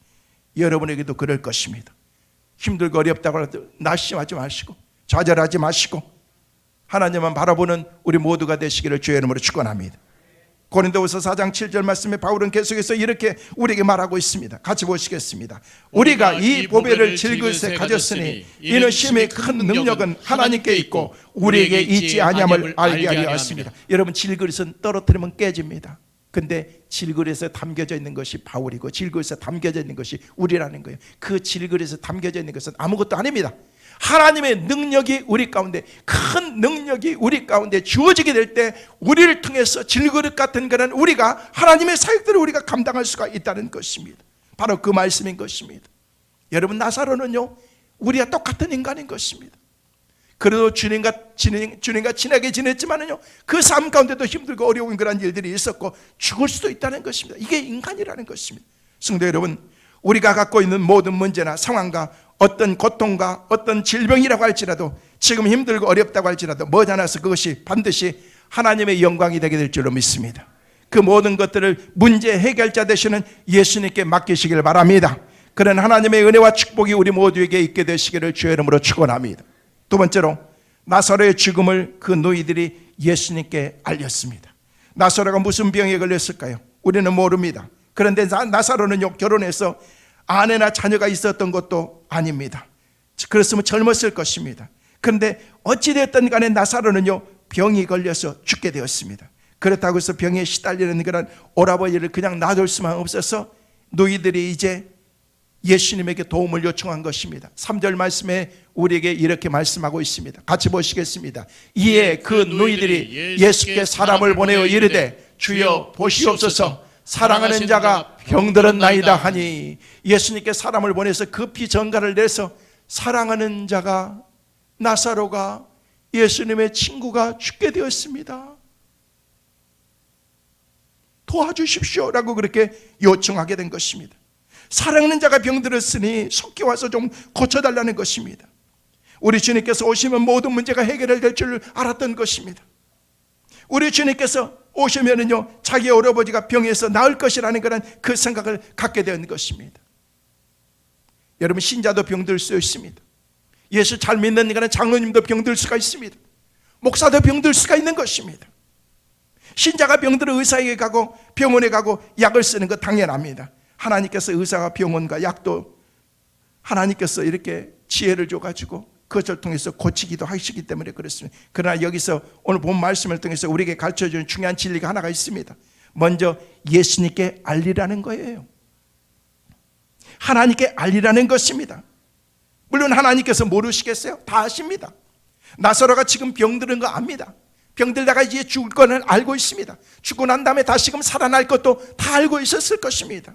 여러분에게도 그럴 것입니다. 힘들고 어렵다고 해도 낙심하지 마시고 좌절하지 마시고 하나님만 바라보는 우리 모두가 되시기를 주의 이름으로 축원합니다. 고린도후서 4장 7절 말씀에 바울은 계속해서 이렇게 우리에게 말하고 있습니다. 같이 보시겠습니다. 우리가 이 보배를 질그릇에 가졌으니 이는 심히 큰 능력은 하나님께 있고 우리에게 있지 아니함을 알게 하려 하십니다. 여러분 질그릇은 떨어뜨리면 깨집니다. 근데 질그릇에 담겨져 있는 것이 바울이고 질그릇에 담겨져 있는 것이 우리라는 거예요. 그 질그릇에 담겨져 있는 것은 아무것도 아닙니다. 하나님의 능력이 우리 가운데, 큰 능력이 우리 가운데 주어지게 될 때 우리를 통해서 질그릇 같은 그런 우리가 하나님의 사역들을 우리가 감당할 수가 있다는 것입니다. 바로 그 말씀인 것입니다. 여러분 나사로는요 우리와 똑같은 인간인 것입니다. 그래도 주님과 친하게 지냈지만은요 그 삶 가운데도 힘들고 어려운 그런 일들이 있었고 죽을 수도 있다는 것입니다. 이게 인간이라는 것입니다. 성도 여러분, 우리가 갖고 있는 모든 문제나 상황과 어떤 고통과 어떤 질병이라고 할지라도 지금 힘들고 어렵다고 할지라도 머지않아서 그것이 반드시 하나님의 영광이 되게 될 줄로 믿습니다. 그 모든 것들을 문제 해결자 되시는 예수님께 맡기시길 바랍니다. 그런 하나님의 은혜와 축복이 우리 모두에게 있게 되시기를 주의 이름으로 축원합니다. 두 번째로 나사로의 죽음을 그 노이들이 예수님께 알렸습니다. 나사로가 무슨 병에 걸렸을까요? 우리는 모릅니다. 그런데 나사로는요 결혼해서 아내나 자녀가 있었던 것도 아닙니다. 그랬으면 젊었을 것입니다. 그런데 어찌되었든 간에 나사로는요 병이 걸려서 죽게 되었습니다. 그렇다고 해서 병에 시달리는 그런 오라버니를 그냥 놔둘 수만 없어서 노이들이 이제 예수님에게 도움을 요청한 것입니다. 3절 말씀에 우리에게 이렇게 말씀하고 있습니다. 같이 보시겠습니다. 이에 그 노이들이 예수께 사람을 보내어 이르되 주여 보시옵소서 사랑하는 자가 병들었나이다 하니, 예수님께 사람을 보내서 급히 전가를 내서 사랑하는 자가, 나사로가, 예수님의 친구가 죽게 되었습니다. 도와주십시오라고 그렇게 요청하게 된 것입니다. 사랑하는 자가 병들었으니 속히 와서 좀 고쳐달라는 것입니다. 우리 주님께서 오시면 모든 문제가 해결될 줄 알았던 것입니다. 우리 주님께서 오시면은요 자기 오라버지가 병에서 나을 것이라는 그런 그 생각을 갖게 된 것입니다. 여러분 신자도 병들 수 있습니다. 예수 잘 믿는 인간은 장로님도 병들 수가 있습니다. 목사도 병들 수가 있는 것입니다. 신자가 병들어 의사에게 가고 병원에 가고 약을 쓰는 것 당연합니다. 하나님께서 의사와 병원과 약도 하나님께서 이렇게 지혜를 줘가지고 그것을 통해서 고치기도 하시기 때문에 그렇습니다. 그러나 여기서 오늘 본 말씀을 통해서 우리에게 가르쳐주는 중요한 진리가 하나가 있습니다. 먼저 예수님께 알리라는 거예요. 하나님께 알리라는 것입니다. 물론 하나님께서 모르시겠어요? 다 아십니다. 나사로가 지금 병드는 거 압니다. 병들다가 이제 죽을 거는 알고 있습니다. 죽고 난 다음에 다시금 살아날 것도 다 알고 있었을 것입니다.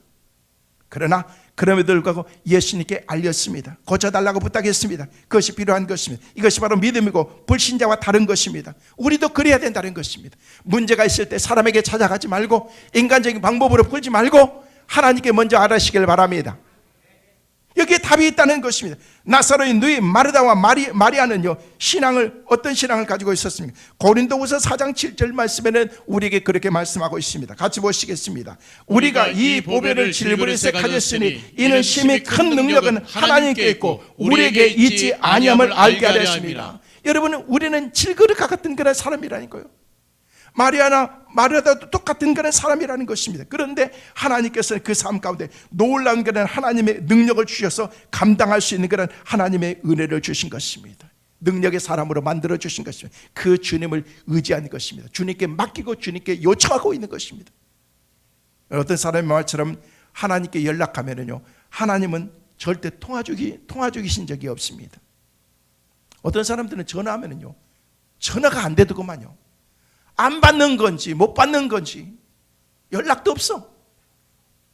그러나 그럼에도 불구하고 예수님께 알렸습니다. 고쳐달라고 부탁했습니다. 그것이 필요한 것입니다. 이것이 바로 믿음이고 불신자와 다른 것입니다. 우리도 그래야 된다는 것입니다. 문제가 있을 때 사람에게 찾아가지 말고 인간적인 방법으로 풀지 말고 하나님께 먼저 알아시길 바랍니다. 여기에 답이 있다는 것입니다. 나사로의 누이 마르다와 마리아는요, 어떤 신앙을 가지고 있었습니까? 고린도후서 4장 7절 말씀에는 우리에게 그렇게 말씀하고 있습니다. 같이 보시겠습니다. 우리가 이 보배를 질그릇에 가졌으니 이는 심히 큰 능력은 하나님께 있고 우리에게 있지 아니함을 알게 하려 하십니다. 여러분, 우리는 질그릇과 같은 그런 사람이라니까요. 마리아도 똑같은 그런 사람이라는 것입니다. 그런데 하나님께서는 그 삶 가운데 놀라운 그런 하나님의 능력을 주셔서 감당할 수 있는 그런 하나님의 은혜를 주신 것입니다. 능력의 사람으로 만들어 주신 것입니다. 그 주님을 의지하는 것입니다. 주님께 맡기고 주님께 요청하고 있는 것입니다. 어떤 사람의 말처럼 하나님께 연락하면요, 하나님은 절대 통화 주기신 적이 없습니다. 어떤 사람들은 전화하면요, 전화가 안 되더구만요. 안 받는 건지 못 받는 건지 연락도 없어.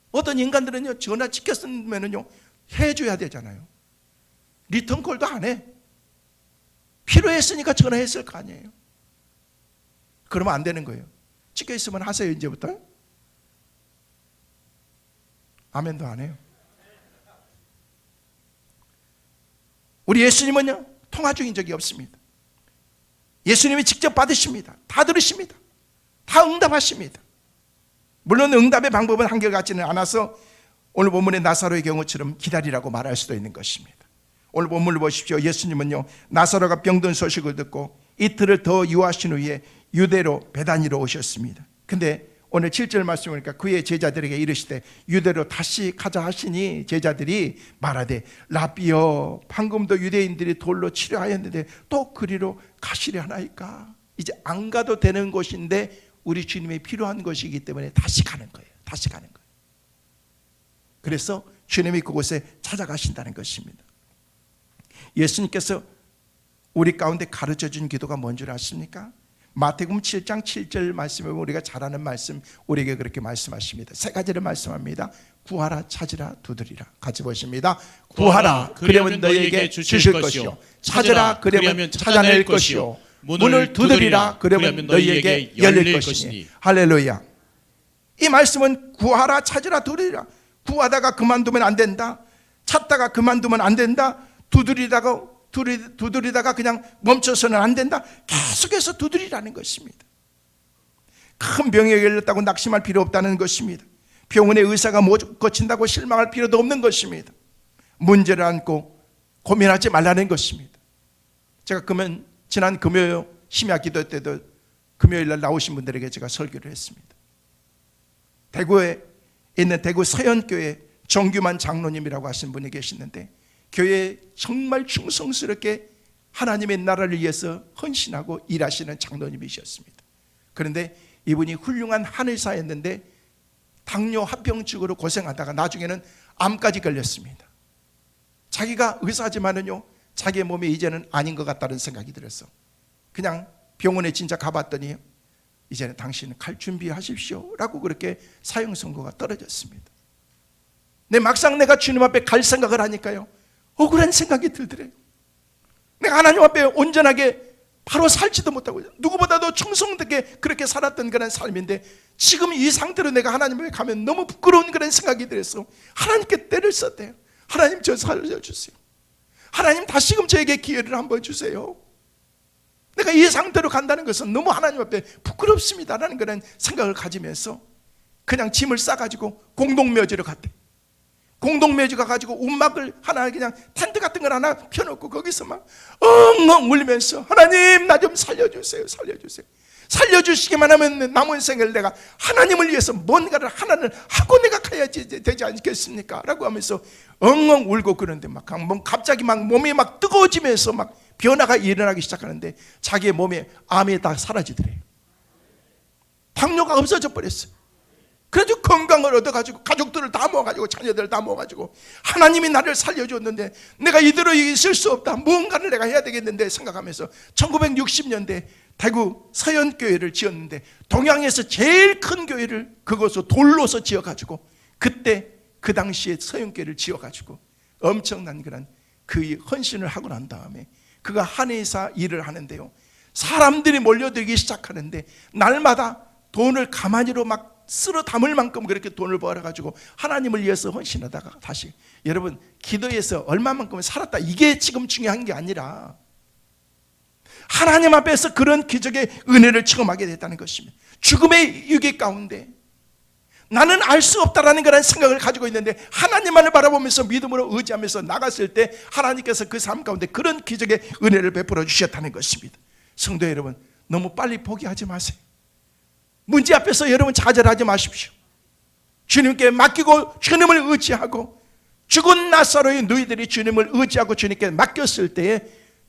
어떤 인간들은요, 전화 찍혔으면요 해줘야 되잖아요. 리턴콜도 안 해. 필요했으니까 전화했을 거 아니에요. 그러면 안 되는 거예요. 찍혀 있으면 하세요. 이제부터. 아멘도 안 해요. 우리 예수님은요, 통화 중인 적이 없습니다. 예수님이 직접 받으십니다. 다 들으십니다. 다 응답하십니다. 물론 응답의 방법은 한결같지는 않아서 오늘 본문의 나사로의 경우처럼 기다리라고 말할 수도 있는 것입니다. 오늘 본문을 보십시오. 예수님은요, 나사로가 병든 소식을 듣고 이틀을 더 유하신 후에 유대로 베다니로 오셨습니다. 근데 오늘 7절 말씀을 보니까 그의 제자들에게 이르시되 유대로 다시 가자 하시니 제자들이 말하되 라비여, 방금도 유대인들이 돌로 치료하였는데 또 그리로 가시려 하나이까? 이제 안 가도 되는 곳인데 우리 주님이 필요한 것이기 때문에 다시 가는 거예요. 다시 가는 거예요. 그래서 주님이 그곳에 찾아가신다는 것입니다. 예수님께서 우리 가운데 가르쳐 준 기도가 뭔 줄 아십니까? 마태복음 7장 7절 말씀에 우리가 잘 아는 말씀, 우리에게 그렇게 말씀하십니다. 세 가지를 말씀합니다. 구하라, 찾으라, 두드리라. 같이 보십니다. 구하라, 그러면 너희에게 주실 것이요. 찾으라, 그러면 찾아낼 것이요. 문을 두드리라, 그러면 너희에게 열릴 것이니. 할렐루야. 이 말씀은 구하라, 찾으라, 두드리라. 구하다가 그만두면 안 된다. 찾다가 그만두면 안 된다. 두드리다가 그냥 멈춰서는 안 된다. 계속해서 두드리라는 것입니다. 큰 병에 걸렸다고 낙심할 필요 없다는 것입니다. 병원의 의사가 못 고친다고 실망할 필요도 없는 것입니다. 문제를 안고 고민하지 말라는 것입니다. 제가 지난 금요일 심야 기도 때도 금요일 날 나오신 분들에게 제가 설교를 했습니다. 대구에 있는 대구 서현교회 정규만 장로님이라고 하신 분이 계시는데 교회에 정말 충성스럽게 하나님의 나라를 위해서 헌신하고 일하시는 장로님이셨습니다. 그런데 이분이 훌륭한 한의사였는데 당뇨 합병증으로 고생하다가 나중에는 암까지 걸렸습니다. 자기가 의사지만은요, 자기의 몸이 이제는 아닌 것 같다는 생각이 들어서 그냥 병원에 진짜 가봤더니 이제는 당신은 갈 준비하십시오 라고 그렇게 사형 선고가 떨어졌습니다. 막상 내가 주님 앞에 갈 생각을 하니까요, 억울한 생각이 들더래요. 내가 하나님 앞에 온전하게 바로 살지도 못하고 누구보다도 충성되게 그렇게 살았던 그런 삶인데 지금 이 상태로 내가 하나님 앞에 가면 너무 부끄러운 그런 생각이 들어서 하나님께 때를 썼대요. 하나님, 저 살려주세요. 하나님, 다시금 저에게 기회를 한번 주세요. 내가 이 상태로 간다는 것은 너무 하나님 앞에 부끄럽습니다라는 그런 생각을 가지면서 그냥 짐을 싸가지고 공동묘지로 갔대. 공동묘지 가가지고 움막을 하나, 그냥 텐트 같은 걸 하나 펴놓고 거기서 막 엉엉 울면서 하나님, 나 좀 살려주세요. 살려주시기만 하면 남은 생을 내가 하나님을 위해서 뭔가를 하나는 하고 내가 가야지 되지 않겠습니까? 라고 하면서 엉엉 울고 그러는데 갑자기 막 몸이 막 뜨거워지면서 막 변화가 일어나기 시작하는데 자기의 몸에 암이 다 사라지더래요. 당뇨가 없어져 버렸어요. 그래서 건강을 얻어가지고 가족들을 다 모아가지고 자녀들을 다 모아가지고 하나님이 나를 살려줬는데 내가 이대로 있을 수 없다, 무언가를 내가 해야 되겠는데 생각하면서 1960년대 대구 서현교회를 지었는데 동양에서 제일 큰 교회를 그것을 돌로서 지어가지고 그때 그 당시에 서현교회를 지어가지고 엄청난 그런 그 헌신을 하고 난 다음에 그가 한의사 일을 하는데요, 사람들이 몰려들기 시작하는데 날마다 돈을 가마니로 막 쓸어 담을 만큼 그렇게 돈을 벌어가지고 하나님을 위해서 헌신하다가 다시, 여러분 기도에서 얼마만큼 살았다, 이게 지금 중요한 게 아니라 하나님 앞에서 그런 기적의 은혜를 체험하게 됐다는 것입니다. 죽음의 위기 가운데 나는 알 수 없다라는 그런 생각을 가지고 있는데 하나님만을 바라보면서 믿음으로 의지하면서 나갔을 때 하나님께서 그 삶 가운데 그런 기적의 은혜를 베풀어 주셨다는 것입니다. 성도 여러분, 너무 빨리 포기하지 마세요. 문제 앞에서 여러분 좌절하지 마십시오. 주님께 맡기고 주님을 의지하고, 죽은 나사로의 누이들이 주님을 의지하고 주님께 맡겼을 때에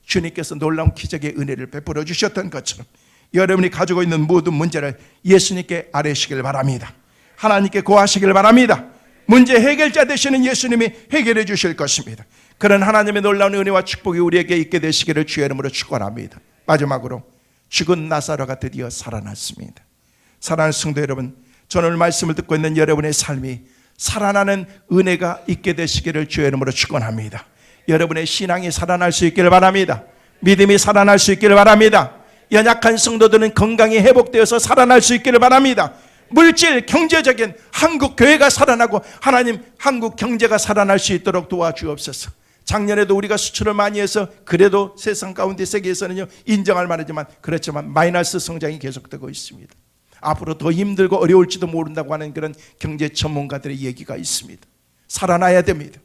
주님께서 놀라운 기적의 은혜를 베풀어 주셨던 것처럼 여러분이 가지고 있는 모든 문제를 예수님께 아뢰시길 바랍니다. 하나님께 고하시길 바랍니다. 문제 해결자 되시는 예수님이 해결해 주실 것입니다. 그런 하나님의 놀라운 은혜와 축복이 우리에게 있게 되시기를 주의 이름으로 축원합니다. 마지막으로 죽은 나사로가 드디어 살아났습니다. 사랑하는 성도 여러분, 저는 오늘 말씀을 듣고 있는 여러분의 삶이 살아나는 은혜가 있게 되시기를 주의 이름으로 축원합니다. 여러분의 신앙이 살아날 수 있기를 바랍니다. 믿음이 살아날 수 있기를 바랍니다. 연약한 성도들은 건강이 회복되어서 살아날 수 있기를 바랍니다. 물질, 경제적인 한국 교회가 살아나고 하나님 한국 경제가 살아날 수 있도록 도와주옵소서. 작년에도 우리가 수출을 많이 해서 그래도 세상 가운데 세계에서는요 인정할 만하지만, 그렇지만 마이너스 성장이 계속되고 있습니다. 앞으로 더 힘들고 어려울지도 모른다고 하는 그런 경제 전문가들의 얘기가 있습니다. 살아나야 됩니다.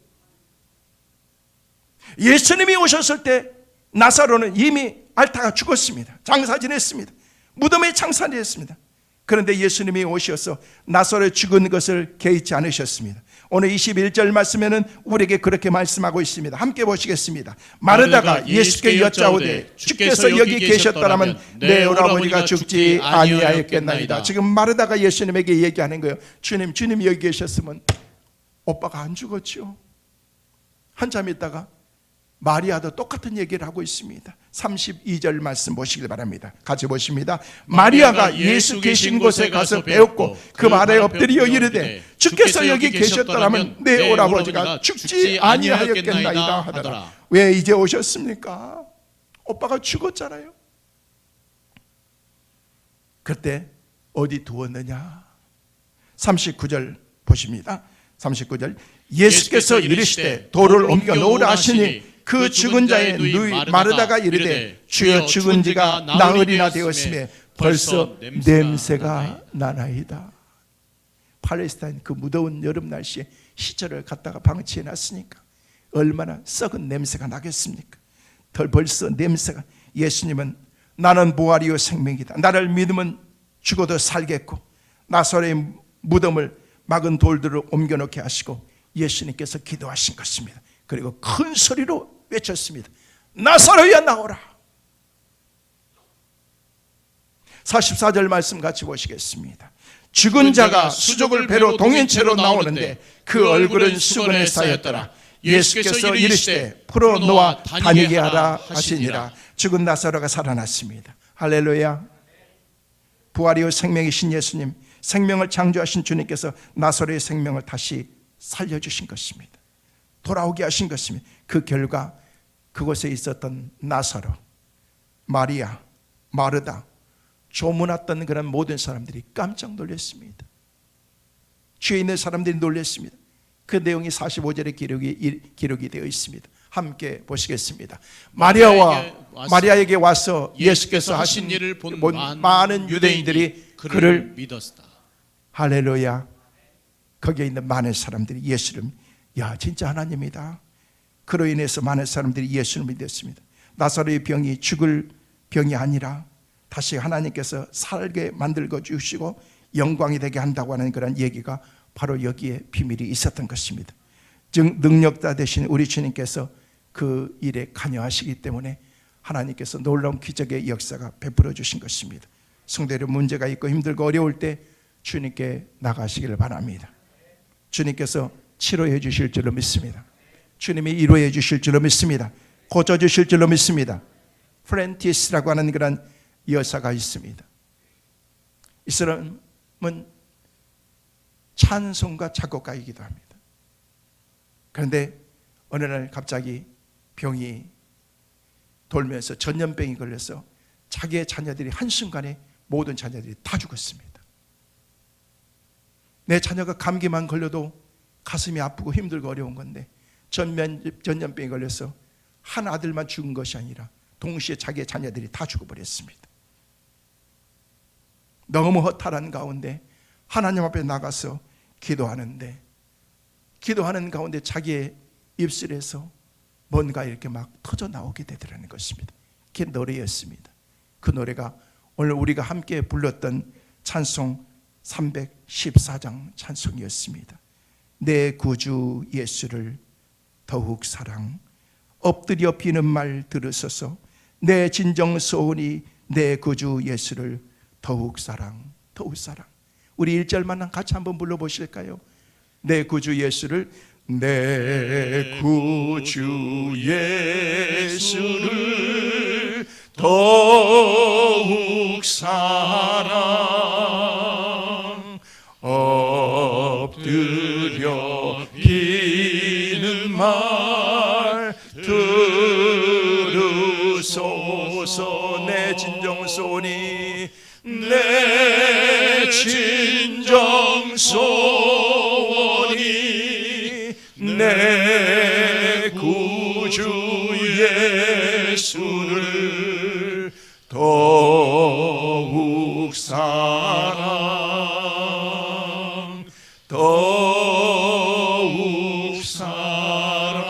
예수님이 오셨을 때 나사로는 이미 앓다가 죽었습니다. 장사 지냈습니다. 무덤에 장사 지냈습니다. 그런데 예수님이 오셔서 나사로의 죽은 것을 개의치 않으셨습니다. 오늘 21절 말씀에는 우리에게 그렇게 말씀하고 있습니다. 함께 보시겠습니다. 마르다가 예수께 여짜오되 주께서 여기 계셨더라면 내 오라버니가 죽지 아니하였겠나이다. 지금 마르다가 예수님에게 얘기하는 거예요. 주님 여기 계셨으면 오빠가 안 죽었죠. 한참 있다가 마리아도 똑같은 얘기를 하고 있습니다. 32절 말씀 보시길 바랍니다. 같이 보십니다. 마리아가 예수 계신 곳에 가서 배웠고 그 말에 엎드려 이르되 주께서 여기 계셨더라면 내 오라버지가 죽지 아니하였겠나이다 하더라. 왜 이제 오셨습니까? 오빠가 죽었잖아요. 그때 어디 두었느냐? 39절 보십니다. 39절 예수께서 이르시되 돌을 옮겨 놓으라 하시니 그 죽은 자의 누이 마르다가 이르되 주여 죽은 지가 나흘이나 되었으며 벌써 냄새가 나나이다. 팔레스타인 그 무더운 여름 날씨에 시체를 갖다가 방치해 놨으니까 얼마나 썩은 냄새가 나겠습니까? 벌써 냄새가. 예수님은 나는 부활이요 생명이다. 나를 믿으면 죽어도 살겠고, 나사로의 무덤을 막은 돌들을 옮겨놓게 하시고 예수님께서 기도하신 것입니다. 그리고 큰 소리로 외쳤습니다. 나사로야 나오라. 44절 말씀 같이 보시겠습니다. 죽은 자가 수족을 배로 동인채로 나오는데 그 얼굴은 수건에 쌓였더라. 예수께서 이르시되 풀어놓아 다니게 하라 하시니라. 죽은 나사로가 살아났습니다. 할렐루야. 부활이요 생명이신 예수님, 생명을 창조하신 주님께서 나사로의 생명을 다시 살려주신 것입니다. 돌아오게 하신 것입니다. 그 결과 그곳에 있었던 나사로, 마리아, 마르다, 조문했던 그런 모든 사람들이 깜짝 놀랐습니다. 주에 있는 사람들이 놀랐습니다. 그 내용이 45절에 기록이 되어 있습니다. 함께 보시겠습니다. 마리아에게 와서 예수께서 하신 일을 본 많은 유대인들이 그를 믿었다. 할렐루야. 거기에 있는 많은 사람들이 예수를, 야 진짜 하나님이다. 그로 인해서 많은 사람들이 예수를 믿었습니다. 나사로의 병이 죽을 병이 아니라 다시 하나님께서 살게 만들어 주시고 영광이 되게 한다고 하는 그런 얘기가 바로 여기에 비밀이 있었던 것입니다. 즉 능력자 되신 우리 주님께서 그 일에 관여하시기 때문에 하나님께서 놀라운 기적의 역사가 베풀어 주신 것입니다. 성도 여러분, 문제가 있고 힘들고 어려울 때 주님께 나가시기를 바랍니다. 주님께서 치료해 주실 줄로 믿습니다. 주님이 이루어 주실 줄로 믿습니다. 고쳐 주실 줄로 믿습니다. 프렌티스라고 하는 그런 여사가 있습니다. 이 사람은 찬송가 작곡가이기도 합니다. 그런데 어느 날 갑자기 병이 돌면서 전염병이 걸려서 자기의 자녀들이 한순간에 모든 자녀들이 다 죽었습니다. 내 자녀가 감기만 걸려도 가슴이 아프고 힘들고 어려운 건데 전염병에 걸려서 한 아들만 죽은 것이 아니라 동시에 자기의 자녀들이 다 죽어버렸습니다. 너무 허탈한 가운데 하나님 앞에 나가서 기도하는 가운데 자기의 입술에서 뭔가 이렇게 막 터져 나오게 되더라는 것입니다. 그게 노래였습니다. 그 노래가 오늘 우리가 함께 불렀던 찬송 314장 찬송이었습니다. 내 구주 예수를 더욱 사랑, 엎드려 비는 말 들으소서. 내 진정 소원이 내 구주 예수를 더욱 사랑, 더욱 사랑. 우리 1절만 같이 한번 불러보실까요? 내 구주 예수를, 내 구주 예수를 더욱 사랑, 엎드려 비는 말 들으소서. 내 진정 소원이, 내 진정 소원이 내 구주 예수를 더욱 사랑, 더욱 사랑.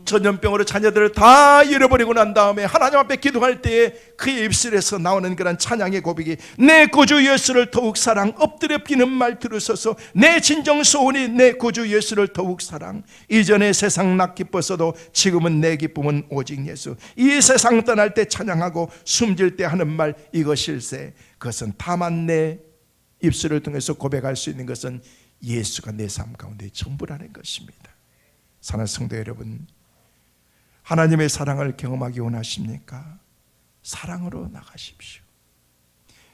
전염병으로 자녀들을 다 잃어버리고 난 다음에 하나님 앞에 기도할 때에 그의 입술에서 나오는 그런 찬양의 고백이, 내 구주 예수를 더욱 사랑, 엎드려 비는 말 들으소서. 내 진정 소원이 내 구주 예수를 더욱 사랑. 이전에 세상 나 기뻤어도 지금은 내 기쁨은 오직 예수. 이 세상 떠날 때 찬양하고 숨질 때 하는 말 이것일세. 그것은 다만 내 입술을 통해서 고백할 수 있는 것은 예수가 내 삶 가운데 전부라는 것입니다. 사랑하는 성도 여러분, 하나님의 사랑을 경험하기 원하십니까? 사랑으로 나가십시오.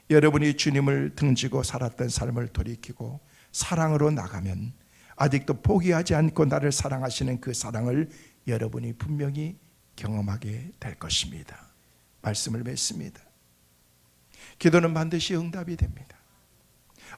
여러분이 주님을 등지고 살았던 삶을 돌이키고 사랑으로 나가면 아직도 포기하지 않고 나를 사랑하시는 그 사랑을 여러분이 분명히 경험하게 될 것입니다. 말씀을 맺습니다. 기도는 반드시 응답이 됩니다.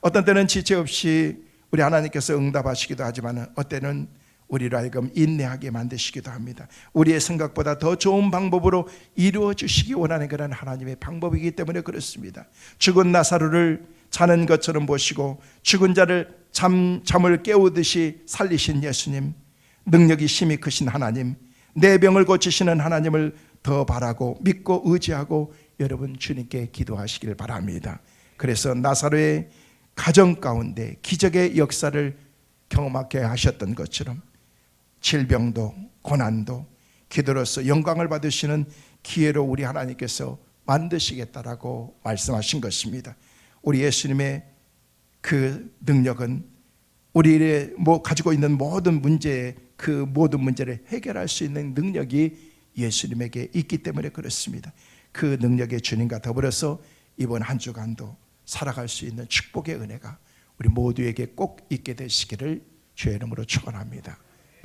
어떤 때는 지체 없이 우리 하나님께서 응답하시기도 하지만 어때는 우리로 하여금 인내하게 만드시기도 합니다. 우리의 생각보다 더 좋은 방법으로 이루어 주시기 원하는 그런 하나님의 방법이기 때문에 그렇습니다. 죽은 나사로를 자는 것처럼 보시고 죽은 자를 잠을 깨우듯이 살리신 예수님, 능력이 심히 크신 하나님, 내 병을 고치시는 하나님을 더 바라고 믿고 의지하고 여러분 주님께 기도하시길 바랍니다. 그래서 나사로의 가정 가운데 기적의 역사를 경험하게 하셨던 것처럼 질병도 고난도 기도로서 영광을 받으시는 기회로 우리 하나님께서 만드시겠다라고 말씀하신 것입니다. 우리 예수님의 그 능력은 우리의 가지고 있는 모든 문제에 그 모든 문제를 해결할 수 있는 능력이 예수님에게 있기 때문에 그렇습니다. 그 능력의 주님과 더불어서 이번 한 주간도 살아갈 수 있는 축복의 은혜가 우리 모두에게 꼭 있게 되시기를 주의 이름으로 축원합니다.